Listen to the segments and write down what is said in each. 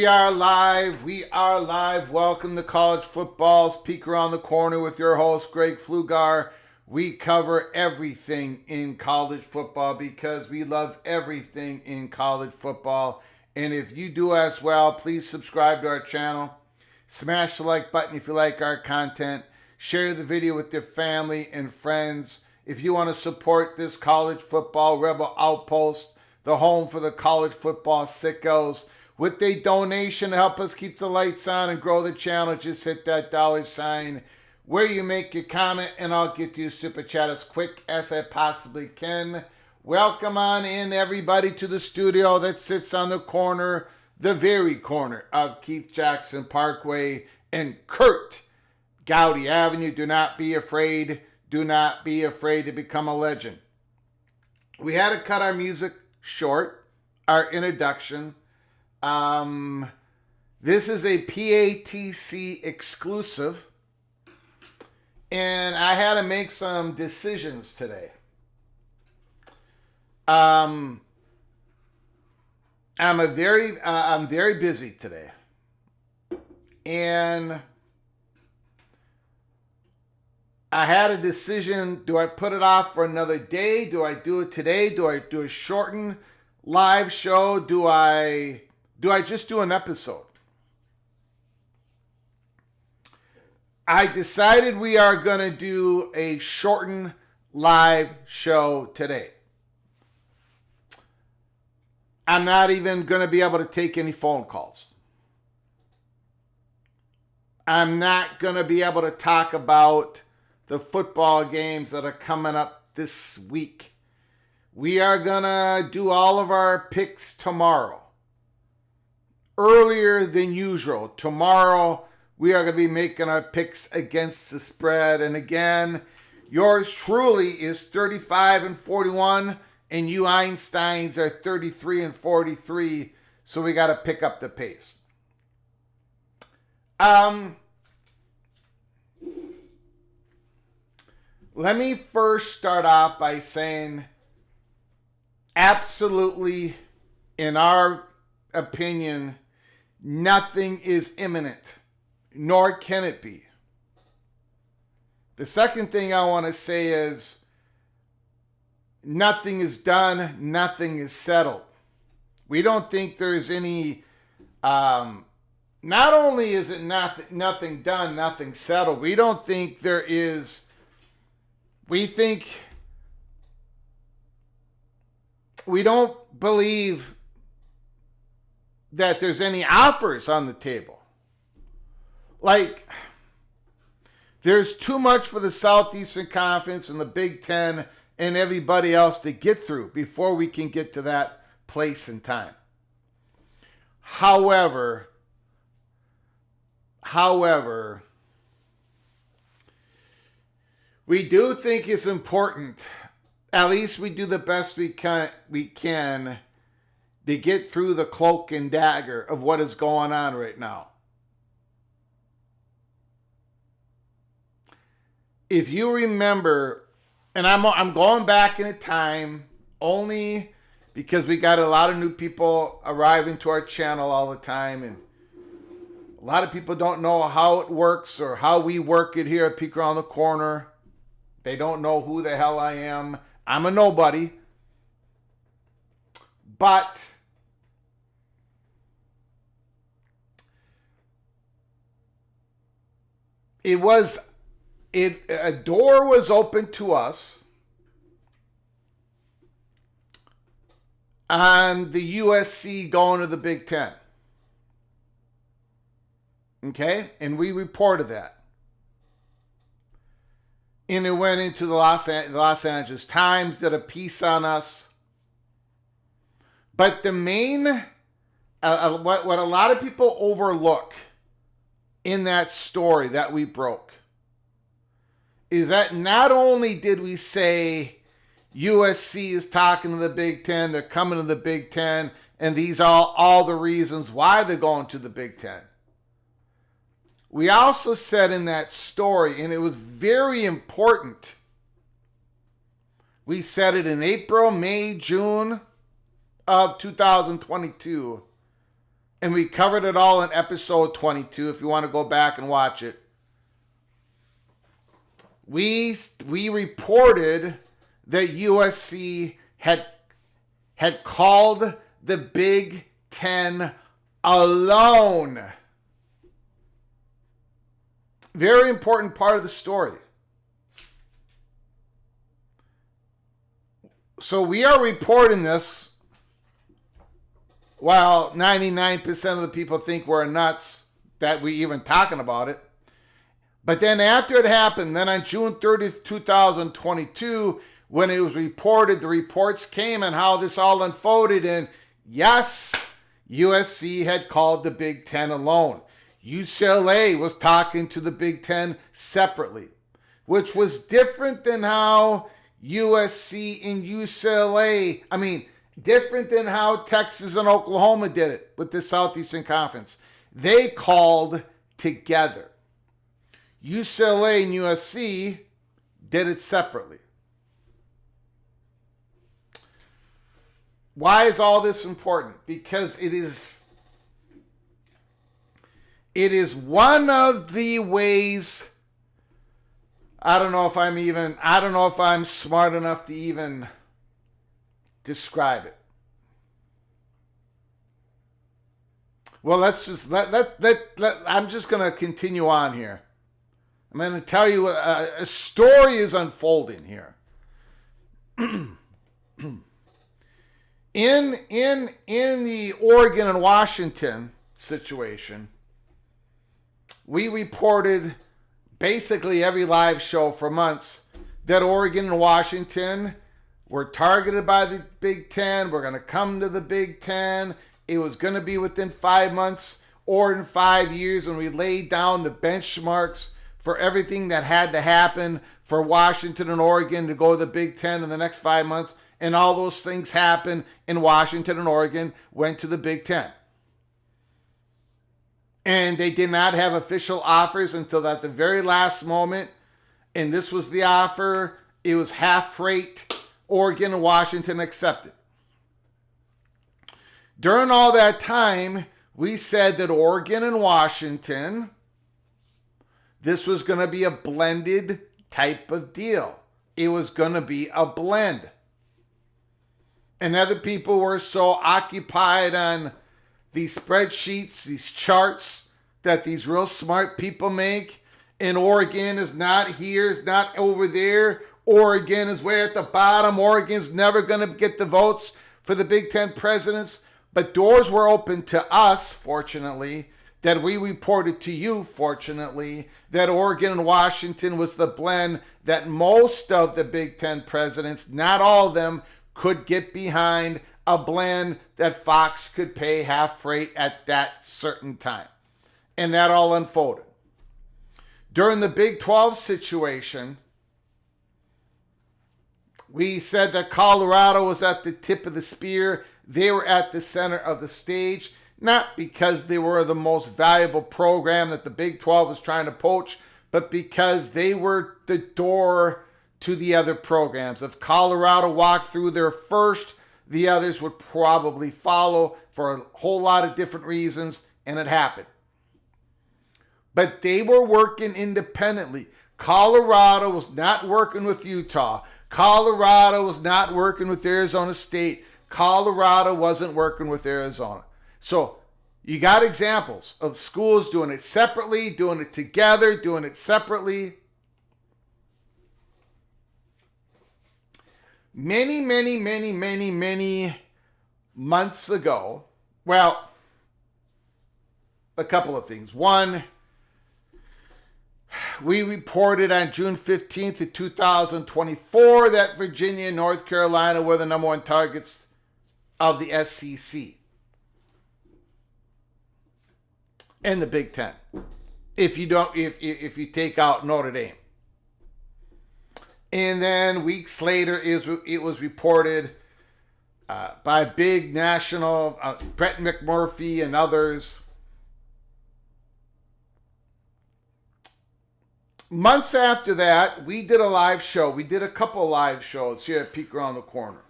We are live. We are live. Welcome to College Football's Peek Around the Corner with your host, Greg Flugar. We cover everything in college football because we love everything in college football. And if you do as well, please subscribe to our channel. Smash the like button if you like our content. Share the video with your family and friends. If you want to support this college football rebel outpost, the home for the college football sickos, with a donation to help us keep the lights on and grow the channel, just hit that $ where you make your comment and I'll get to your super chat as quick as I possibly can. Welcome on in everybody to the studio that sits on the corner, the very corner of Keith Jackson Parkway and Kurt Gowdy Avenue. Do not be afraid. Do not be afraid to become a legend. We had to cut our music short, our introduction. This is a PATC exclusive, and I had to make some decisions today. I'm very busy today, and I had a decision. Do I put it off for another day? Do I do it today? Do I do a shortened live show? Do I just do an episode? I decided we are going to do a shortened live show today. I'm not even going to be able to take any phone calls. I'm not going to be able to talk about the football games that are coming up this week. We are going to do all of our picks tomorrow. Earlier than usual. Tomorrow, we are going to be making our picks against the spread. And again, yours truly is 35-41, and you Einsteins are 33-43. So we got to pick up the pace. Let me first start off by saying, absolutely, in our opinion, nothing is imminent, nor can it be. The second thing I want to say is nothing is done, nothing is settled. We don't think there's any, not only is it nothing done, nothing settled, we don't think there is, we don't believe that there's any offers on the table. Like, there's too much for the Southeastern Conference and the Big Ten and everybody else to get through before we can get to that place in time. However, we do think it's important, at least we do the best we can to get through the cloak and dagger of what is going on right now. If you remember, and I'm going back in time only because we got a lot of new people arriving to our channel all the time, and a lot of people don't know how it works or how we work it here at Peek Around the Corner. They don't know who the hell I am. I'm a nobody. But a door was open to us on the USC going to the Big Ten. Okay? And we reported that. And it went into the Los Angeles Times, did a piece on us. But the main, what a lot of people overlook in that story that we broke is that not only did we say USC is talking to the Big Ten, they're coming to the Big Ten, and these are all the reasons why they're going to the Big Ten. We also said in that story, and it was very important, we said it in April, May, June of 2022, And we covered it all in episode 22 if you want to go back and watch it. We reported that USC had called the Big Ten alone. Very important part of the story. So we are reporting this while 99% of the people think we're nuts that we even talking about it. But then after it happened, then on June 30th, 2022, when it was reported, the reports came and how this all unfolded. And yes, USC had called the Big Ten alone. UCLA was talking to the Big Ten separately, which was different than how USC and UCLA, different than how Texas and Oklahoma did it with the Southeastern Conference. They called together. UCLA and USC did it separately. Why is all this important? Because it is one of the ways, I don't know if I'm smart enough to even describe it. Well, let's just I'm just going to continue on here. I'm going to tell you a story is unfolding here. In the Oregon and Washington situation, we reported basically every live show for months that Oregon and Washington were targeted by the Big Ten. We're going to come to the Big Ten. It was going to be within 5 months or in 5 years when we laid down the benchmarks for everything that had to happen for Washington and Oregon to go to the Big Ten in the next 5 months. And all those things happened, and Washington and Oregon went to the Big Ten. And they did not have official offers until at the very last moment. And this was the offer. It was half rate. Oregon and Washington accepted. During all that time, we said that Oregon and Washington, this was going to be a blended type of deal. It was going to be a blend. And other people were so occupied on these spreadsheets, these charts that these real smart people make. And Oregon is not here, is not over there. Oregon is way at the bottom. Oregon's never going to get the votes for the Big Ten presidents. But doors were open to us, fortunately, that we reported to you, fortunately, that Oregon and Washington was the blend that most of the Big Ten presidents, not all of them, could get behind, a blend that Fox could pay half rate at that certain time. And that all unfolded. During the Big 12 situation, we said that Colorado was at the tip of the spear. They were at the center of the stage, not because they were the most valuable program that the Big 12 was trying to poach, but because they were the door to the other programs. If Colorado walked through there first, the others would probably follow for a whole lot of different reasons, and it happened. But they were working independently. Colorado was not working with Utah. Colorado was not working with Arizona State. Colorado wasn't working with Arizona. So you got examples of schools doing it separately, doing it together, doing it separately. Many months ago, well, a couple of things. One, we reported on June 15th of 2024 that Virginia and North Carolina were the number one targets of the SEC and the Big Ten. If you take out Notre Dame. And then weeks later, it was reported by big national, Brett McMurphy and others. Months after that, we did a live show. We did a couple of live shows here at Peek Around the Corner.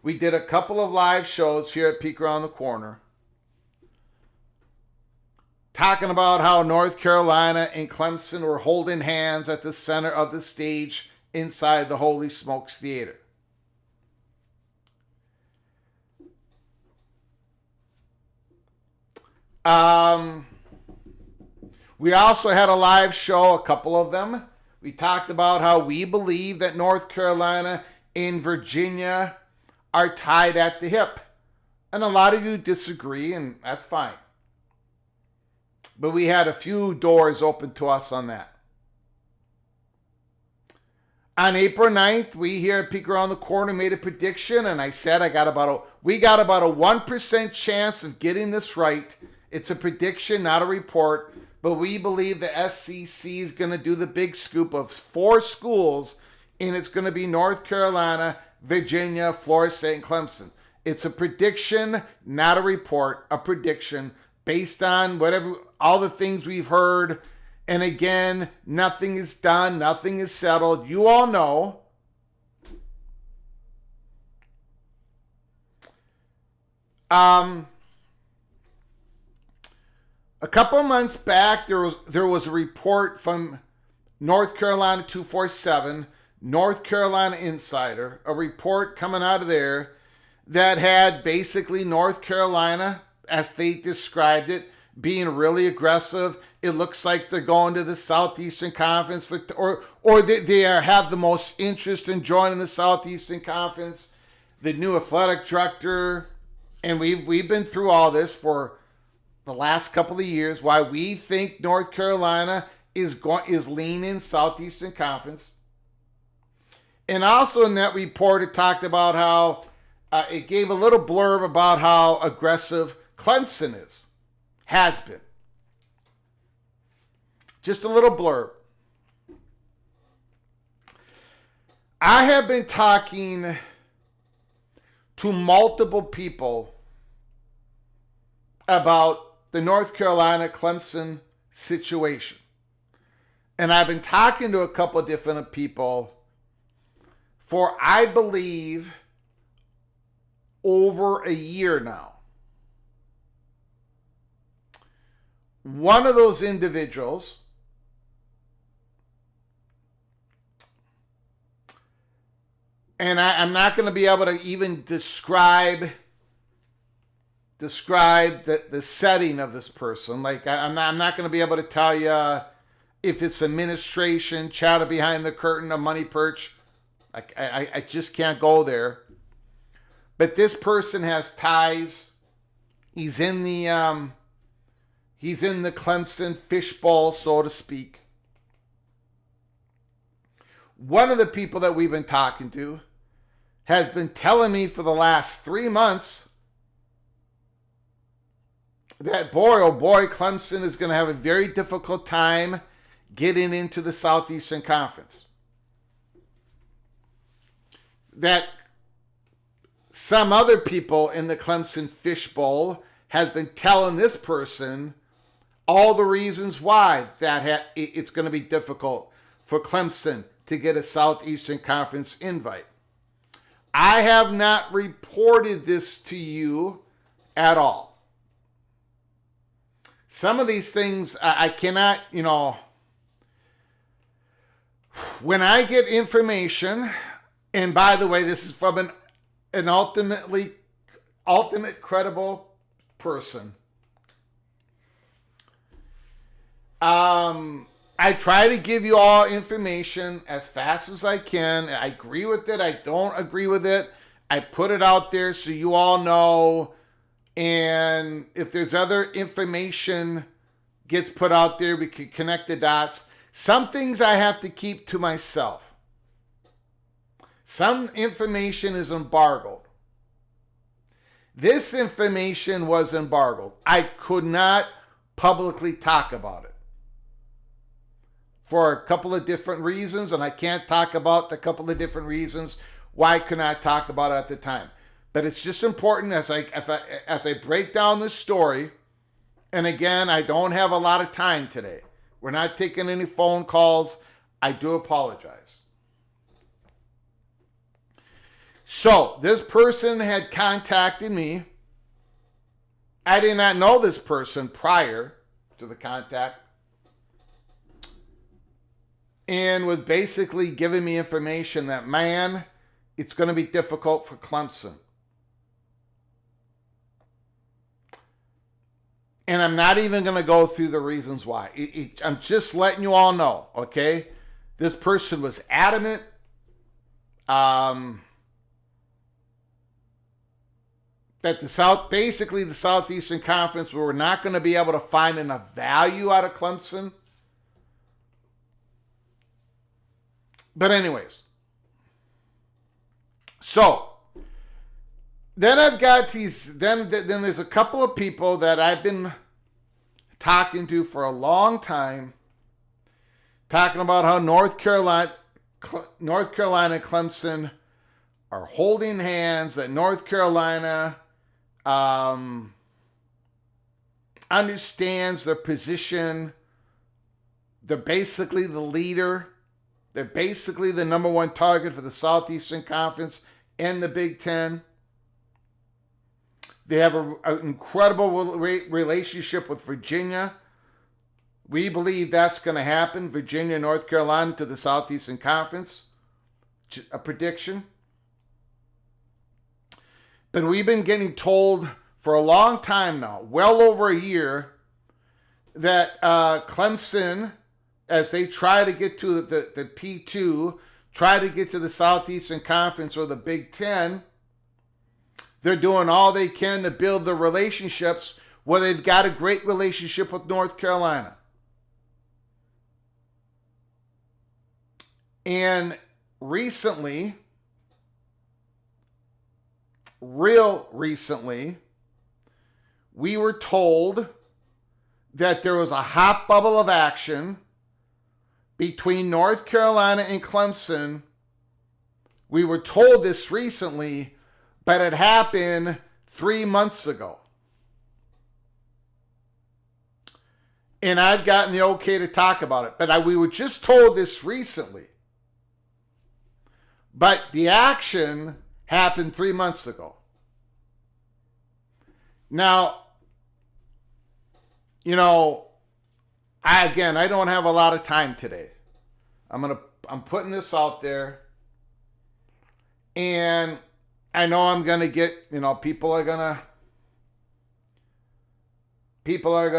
We did a couple of live shows here at Peek Around the Corner. talking about how North Carolina and Clemson were holding hands at the center of the stage inside the Holy Smokes Theater. We also had a live show, a couple of them. We talked about how we believe that North Carolina and Virginia are tied at the hip. And a lot of you disagree, and that's fine. But we had a few doors open to us on that. On April 9th, we here at Peek Around the Corner made a prediction, and I said we got about a 1% chance of getting this right. It's a prediction, not a report, but we believe the SEC is going to do the big scoop of 4 schools, and it's going to be North Carolina, Virginia, Florida State, and Clemson. It's a prediction, not a report, a prediction based on all the things we've heard. And again, nothing is done, nothing is settled. You all know. A couple of months back, there was a report from North Carolina 247, North Carolina Insider, a report coming out of there that had basically North Carolina, as they described it, being really aggressive. It looks like they're going to the Southeastern Conference, or they have the most interest in joining the Southeastern Conference. The new athletic director, and we've been through all this for the last couple of years, why we think North Carolina is leaning Southeastern Conference. And also in that report, it talked about how it gave a little blurb about how aggressive Clemson has been. Just a little blurb. I have been talking to multiple people about the North Carolina Clemson situation. And I've been talking to a couple of different people for, I believe, over a year now. One of those individuals and I'm not going to be able to even describe the setting of this person. Like, I'm not going to be able to tell you if it's administration, chatter behind the curtain, a money perch. I just can't go there. But this person has ties. He's in the Clemson fishbowl, so to speak. One of the people that we've been talking to has been telling me for the last 3 months that boy, oh boy, Clemson is going to have a very difficult time getting into the Southeastern Conference. That some other people in the Clemson fishbowl has been telling this person all the reasons why it's going to be difficult for Clemson to get a Southeastern Conference invite. I have not reported this to you at all. Some of these things I cannot, when I get information, and by the way, this is from an ultimate credible person. I try to give you all information as fast as I can. I agree with it. I don't agree with it. I put it out there so you all know. And if there's other information gets put out there, we can connect the dots. Some things I have to keep to myself. Some information is embargoed. This information was embargoed. I could not publicly talk about it for a couple of different reasons, and I can't talk about the couple of different reasons why I could not talk about it at the time. But it's just important as I break down this story, and again, I don't have a lot of time today. We're not taking any phone calls. I do apologize. So, this person had contacted me. I did not know this person prior to the contact, and was basically giving me information that, man, it's going to be difficult for Clemson. And I'm not even going to go through the reasons why. I'm just letting you all know, okay? This person was adamant. That the Southeastern Conference, we were not going to be able to find enough value out of Clemson. But anyways, so then I've got these. Then there's a couple of people that I've been talking to for a long time, talking about how North Carolina and Clemson are holding hands. That North Carolina understands their position. They're basically the leader. They're basically the number one target for the Southeastern Conference and the Big Ten. They have an incredible relationship with Virginia. We believe that's going to happen. Virginia, North Carolina to the Southeastern Conference. A prediction. But we've been getting told for a long time now, well over a year, that Clemson, as they try to get to the P2, try to get to the Southeastern Conference or the Big Ten, they're doing all they can to build the relationships where they've got a great relationship with North Carolina. And recently, real recently, we were told that there was a hot bubble of action between North Carolina and Clemson. We were told this recently, but it happened 3 months ago. And I've gotten the okay to talk about it. But we were just told this recently. But the action happened 3 months ago. Now, you know, I don't have a lot of time today. I'm putting this out there. And I know I'm going to get, people are going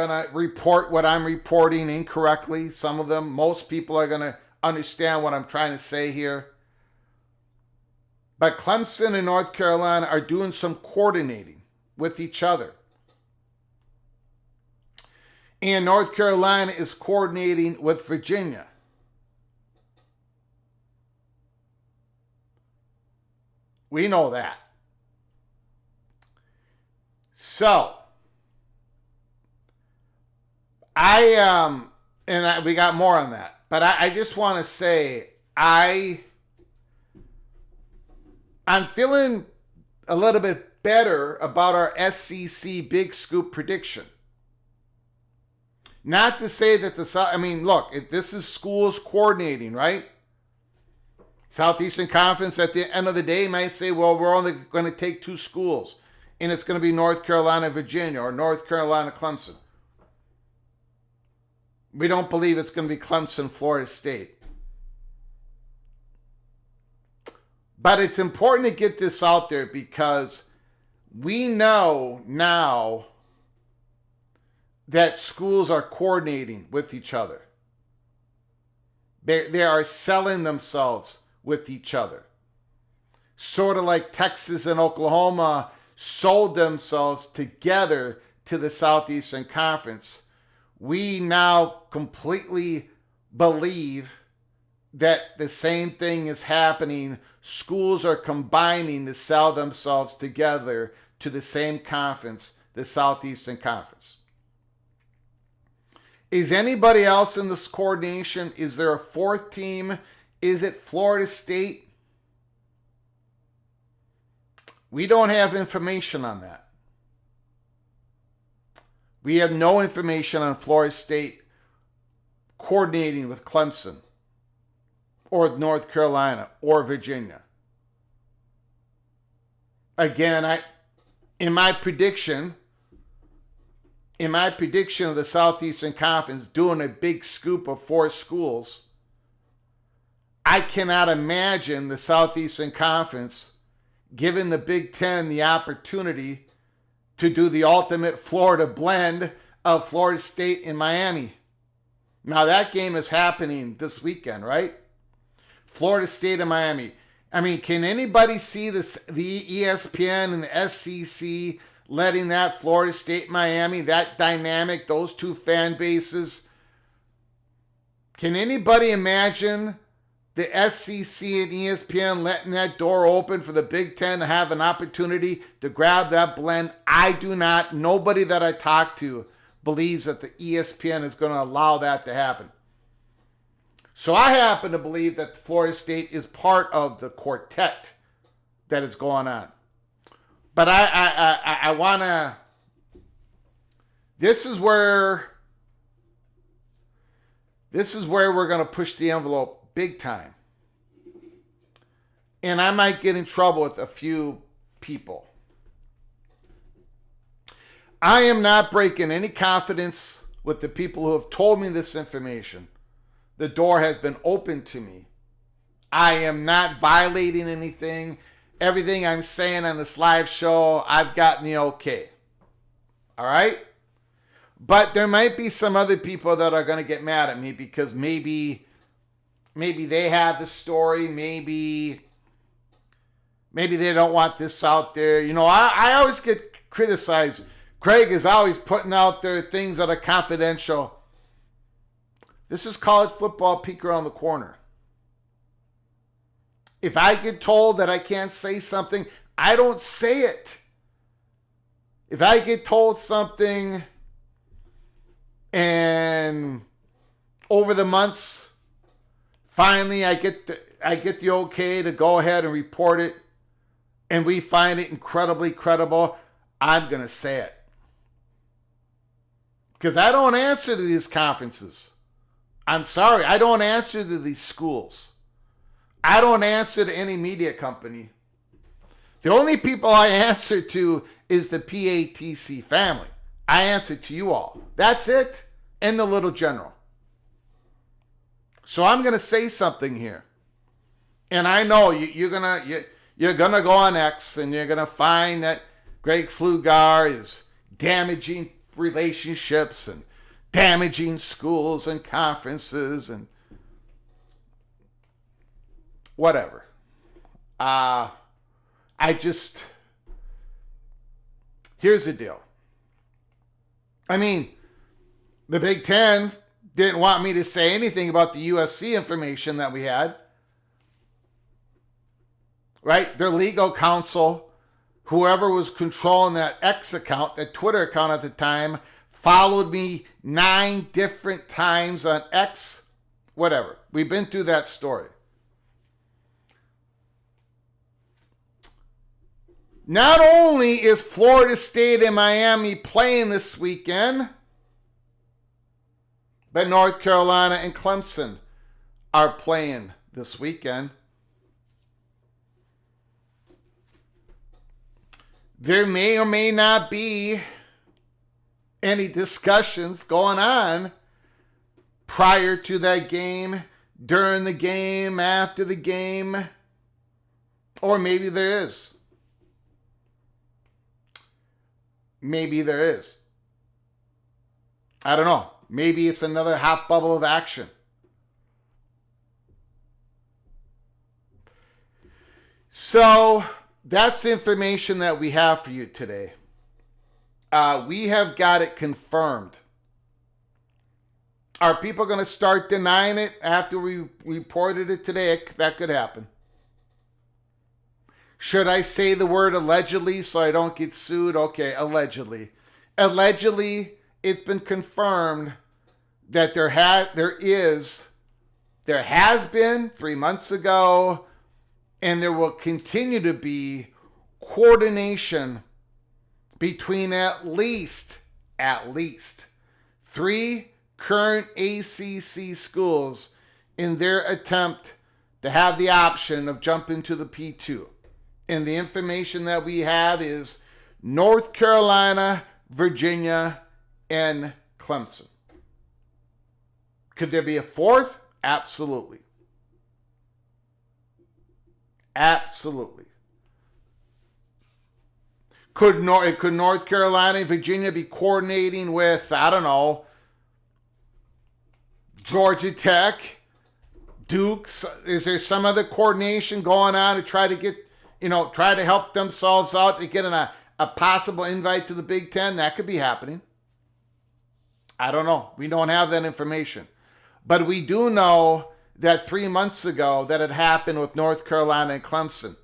to report what I'm reporting incorrectly. Some of them, most people are going to understand what I'm trying to say here. But Clemson and North Carolina are doing some coordinating with each other. And North Carolina is coordinating with Virginia. We know that. So, we got more on that. But I just want to say, I'm feeling a little bit better about our SEC Big Scoop prediction. Not to say that look, this is schools coordinating, right? Southeastern Conference at the end of the day might say, well, we're only going to take 2 schools, and it's going to be North Carolina, Virginia, or North Carolina, Clemson. We don't believe it's going to be Clemson, Florida State. But it's important to get this out there because we know now that schools are coordinating with each other. They are selling themselves with each other. Sort of like Texas and Oklahoma sold themselves together to the Southeastern Conference. We now completely believe that the same thing is happening. Schools are combining to sell themselves together to the same conference, the Southeastern Conference. Is anybody else in this coordination? Is there a 4th team? Is it Florida State? We don't have information on that. We have no information on Florida State coordinating with Clemson or North Carolina or Virginia. Again, in my prediction, in my prediction of the Southeastern Conference doing a big scoop of 4 schools, I cannot imagine the Southeastern Conference giving the Big Ten the opportunity to do the ultimate Florida blend of Florida State and Miami. Now that game is happening this weekend, right? Florida State and Miami. I mean, can anybody see the ESPN and the SEC letting that Florida State, Miami, that dynamic, those two fan bases? Can anybody imagine the SEC and ESPN letting that door open for the Big Ten to have an opportunity to grab that blend? I do not. Nobody that I talk to believes that the ESPN is going to allow that to happen. So I happen to believe that Florida State is part of the quartet that is going on. But I want to, this is where we're going to push the envelope big time. And I might get in trouble with a few people. I am not breaking any confidence with the people who have told me this information. The door has been open to me. I am not violating anything. Everything I'm saying on this live show, I've gotten the okay. All right? But there might be some other people that are going to get mad at me because maybe they have the story. Maybe they don't want this out there. You know, I always get criticized. Craig is always putting out there things that are confidential. This is college football, peek around the corner. If I get told that I can't say something, I don't say it. If I get told something and over the months, finally I get the okay to go ahead and report it, and we find it incredibly credible, I'm going to say it. Because I don't answer to these conferences. I'm sorry, I don't answer to these schools. I don't answer to any media company. The only people I answer to is the PATC family. I answer to you all. That's it. And the little general. So I'm going to say something here. And I know you're gonna go on X and you're going to find that Greg Flugar is damaging relationships and damaging schools and conferences and whatever. Here's the deal. I mean, the Big Ten didn't want me to say anything about the USC information that we had. Right? Their legal counsel, whoever was controlling that X account, that Twitter account at the time, followed me 9 different times on X. Whatever. We've been through that story. Not only is Florida State and Miami playing this weekend, but North Carolina and Clemson are playing this weekend. There may or may not be any discussions going on prior to that game, during the game, after the game, or maybe there is. Maybe there is. I don't know. Maybe it's another hot bubble of action. So that's the information that we have for you today. We have got it confirmed. Are people going to start denying it after we reported it today? That could happen. Should I say the word allegedly so I don't get sued? Okay, allegedly. Allegedly, it's been confirmed that there has been 3 months ago, and there will continue to be coordination between at least 3 current ACC schools in their attempt to have the option of jumping to the P2. And the information that we have is North Carolina, Virginia, and Clemson. Could there be a fourth? Absolutely. Absolutely. Could North Carolina and Virginia be coordinating with, I don't know, Georgia Tech, Duke? Is there some other coordination going on to try to get, try to help themselves out to get a possible invite to the Big Ten? That could be happening. I don't know. We don't have that information. But we do know that 3 months ago that it happened with North Carolina and Clemson.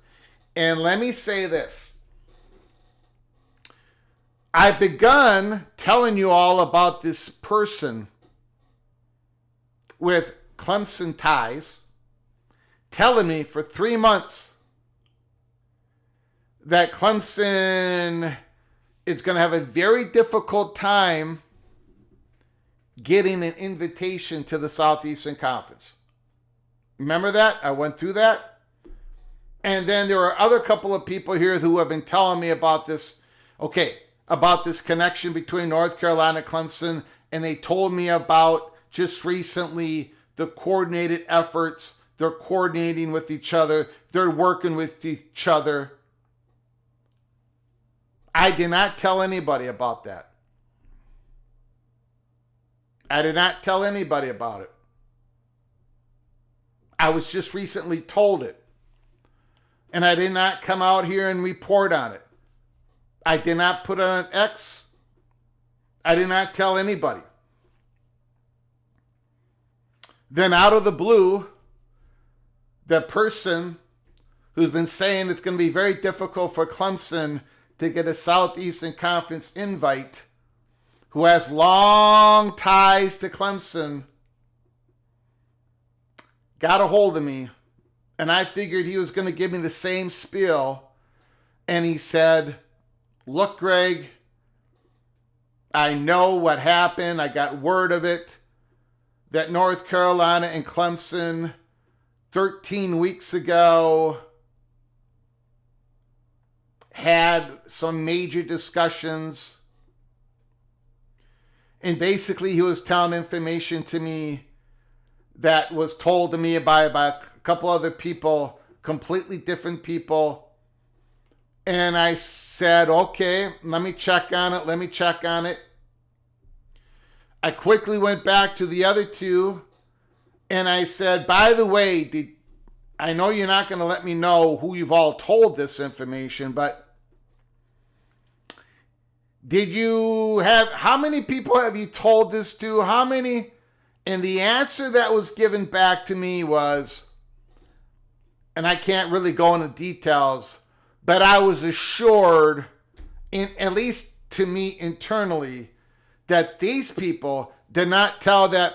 And let me say this. I've begun telling you all about this person with Clemson ties, telling me for 3 months that Clemson is going to have a very difficult time getting an invitation to the Southeastern Conference. Remember that? I went through that. And then there are other couple of people here who have been telling me about this. Okay, about this connection between North Carolina and Clemson, and they told me about just recently the coordinated efforts. They're coordinating with each other. They're working with each other. I did not tell anybody about that. I did not tell anybody about it. I was just recently told it. And I did not come out here and report on it. I did not put it on X. I did not tell anybody. Then out of the blue, the person who's been saying it's going to be very difficult for Clemson to get a Southeastern Conference invite, who has long ties to Clemson, got a hold of me, and I figured he was going to give me the same spiel, and he said, "Look, Greg, I know what happened. I got word of it, that North Carolina and Clemson 13 weeks ago had some major discussions." And basically he was telling information to me that was told to me by a couple other people, completely different people. And I said, okay, let me check on it. I quickly went back to the other two and I said, by the way, I know you're not going to let me know who you've all told this information, but how many people have you told this to? How many? And the answer that was given back to me was, and I can't really go into details, but I was assured, at least to me internally, that these people did not tell the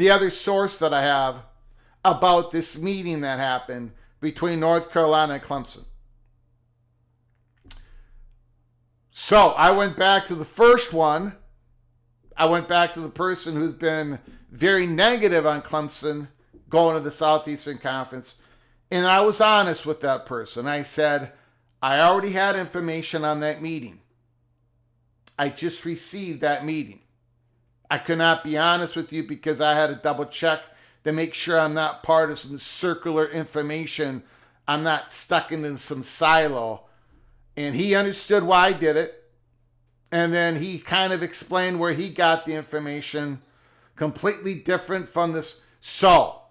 other source that I have about this meeting that happened between North Carolina and Clemson. So I went back to the first one. I went back to the person who's been very negative on Clemson going to the Southeastern Conference. And I was honest with that person. I said, I already had information on that meeting. I just received that meeting. I could not be honest with you because I had to double check to make sure I'm not part of some circular information. I'm not stuck in some silo. And he understood why I did it. And then he kind of explained where he got the information, completely different from this. So,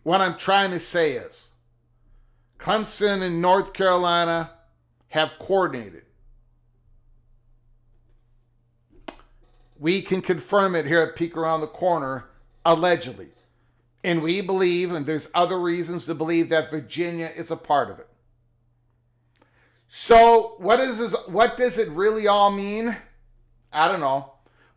what I'm trying to say is, Clemson and North Carolina have coordinated. We can confirm it here at Peek Around the Corner, allegedly. And we believe, and there's other reasons to believe, that Virginia is a part of it. So, what does it really all mean? I don't know.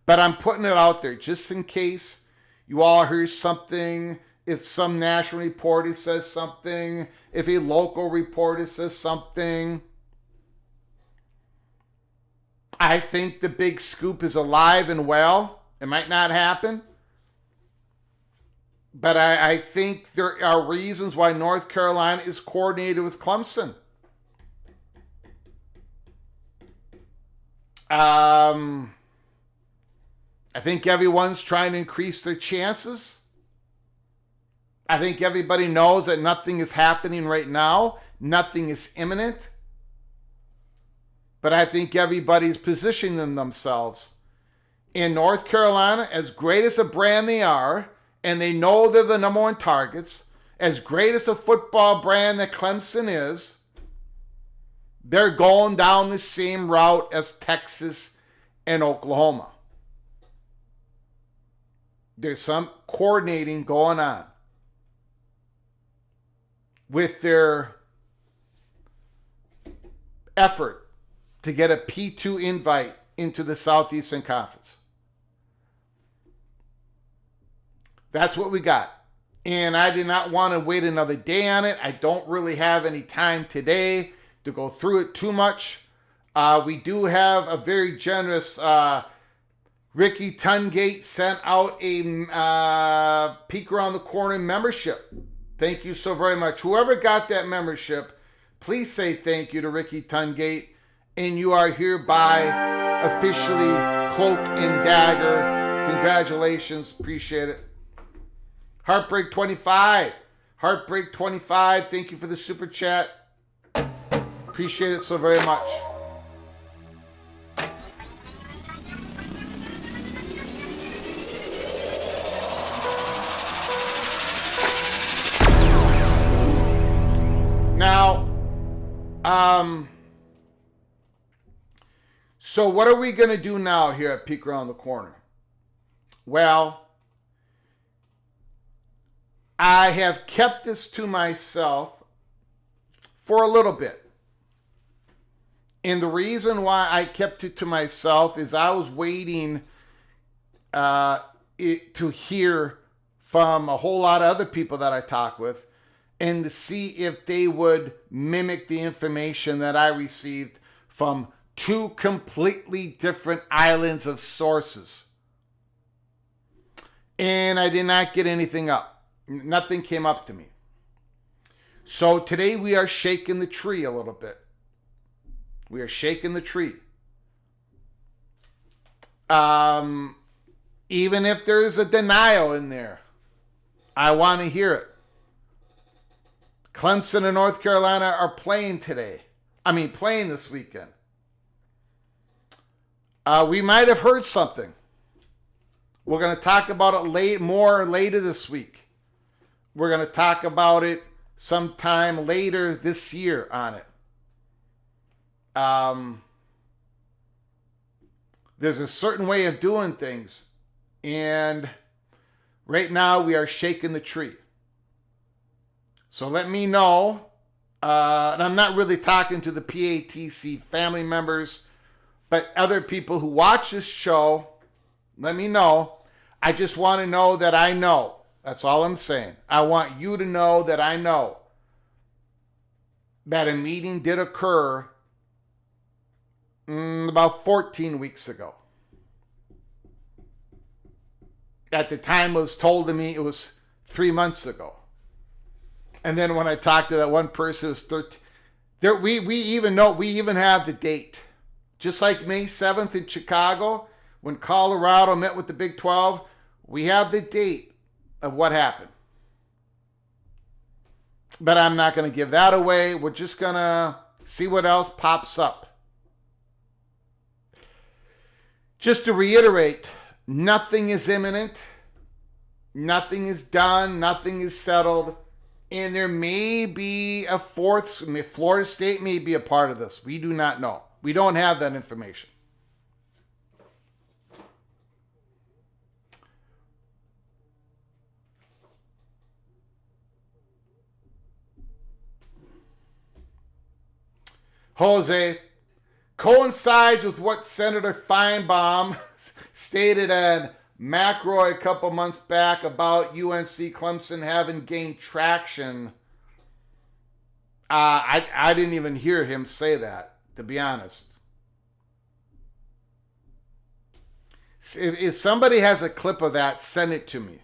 But I'm putting it out there just in case you all hear something. If some national reporter says something, if a local reporter says something. I think the big scoop is alive and well. It might not happen. But I think there are reasons why North Carolina is coordinated with Clemson. I think everyone's trying to increase their chances. I think everybody knows that nothing is happening right now. Nothing is imminent. But I think everybody's positioning themselves in North Carolina, as great as a brand they are, and they know they're the number one targets, as great as a football brand that Clemson is, they're going down the same route as Texas and Oklahoma. There's some coordinating going on with their effort to get a P2 invite into the Southeastern Conference. That's what we got. And I did not want to wait another day on it. I don't really have any time today to go through it too much. We do have a very generous Ricky Tungate sent out a Peek Around the Corner membership. Thank you so very much. Whoever got that membership, please say thank you to Ricky Tungate. And you are hereby officially cloak and dagger. Congratulations. Appreciate it. Heartbreak 25. Heartbreak 25. Thank you for the super chat. Appreciate it so very much. Now, so what are we going to do now here at Peek Around the Corner? Well, I have kept this to myself for a little bit. And the reason why I kept it to myself is I was waiting to hear from a whole lot of other people that I talk with and to see if they would mimic the information that I received from two completely different islands of sources. And I did not get anything up. Nothing came up to me. So today we are shaking the tree a little bit. We are shaking the tree. Even if there's a denial in there, I want to hear it. Clemson and North Carolina are playing playing this weekend. We might have heard something. We're going to talk about it more later this week. We're going to talk about it sometime later this year on it. There's a certain way of doing things. And right now we are shaking the tree. So let me know. And I'm not really talking to the PATC family members, but other people who watch this show, let me know. I just want to know that I know. That's all I'm saying. I want you to know that I know that a meeting did occur about 14 weeks ago. At the time it was told to me it was 3 months ago. And then when I talked to that one person, it was 13. We even have the date. Just like May 7th in Chicago, when Colorado met with the Big 12, we have the date of what happened. But I'm not going to give that away. We're just going to see what else pops up. Just to reiterate, nothing is imminent. Nothing is done. Nothing is settled. And there may be a fourth. Florida State may be a part of this. We do not know. We don't have that information. Jose, coincides with what Senator Feinbaum stated at McRoy a couple months back about UNC Clemson having gained traction. I didn't even hear him say that, to be honest. If somebody has a clip of that, send it to me.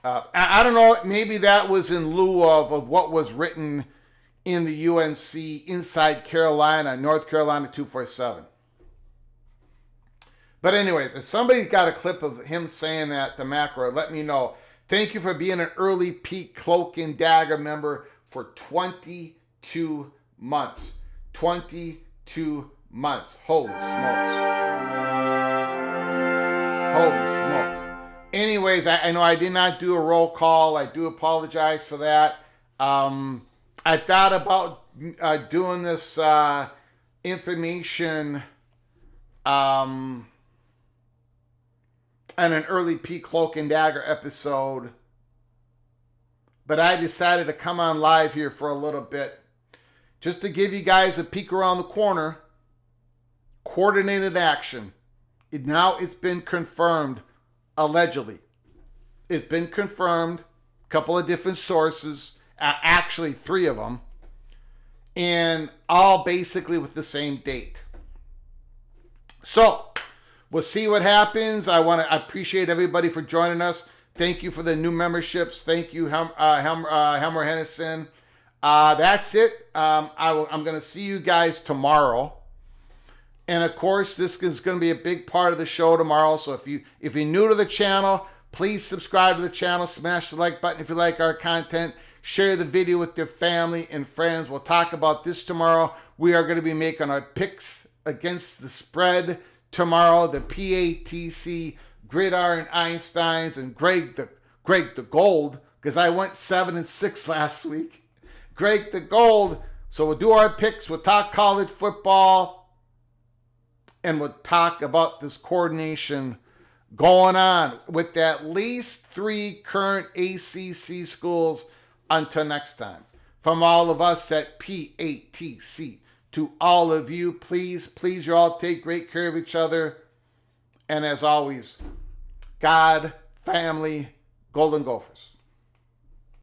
I don't know, maybe that was in lieu of what was written in the UNC inside Carolina, North Carolina 247. But anyways, if somebody's got a clip of him saying that to Macro, let me know. Thank you for being an early peak Cloak and Dagger member for 22 months. 22 months. Holy smokes. Holy smokes. Anyways, I know I did not do a roll call. I do apologize for that. I thought about doing this information on an early peak Cloak and Dagger episode, but I decided to come on live here for a little bit just to give you guys a peek around the corner. Coordinated action. It's been confirmed, allegedly. It's been confirmed, a couple of different sources, actually 3 of them, and all basically with the same date. So, we'll see what happens. I appreciate everybody for joining us. Thank you for the new memberships. Thank you, Helmer Hennison. That's it. I'm going to see you guys tomorrow. And of course, this is going to be a big part of the show tomorrow. So if you're new to the channel, please subscribe to the channel. Smash the like button if you like our content. Share the video with your family and friends. We'll talk about this tomorrow. We are going to be making our picks against the spread tomorrow. The PATC Gridiron Einsteins and Greg the Gold, because I went 7-6 last week. Greg the Gold. So we'll do our picks. We'll talk college football. And we'll talk about this coordination going on with at least 3 current ACC schools until next time. From all of us at PATC, to all of you, please you all take great care of each other. And as always, God, family, Golden Gophers.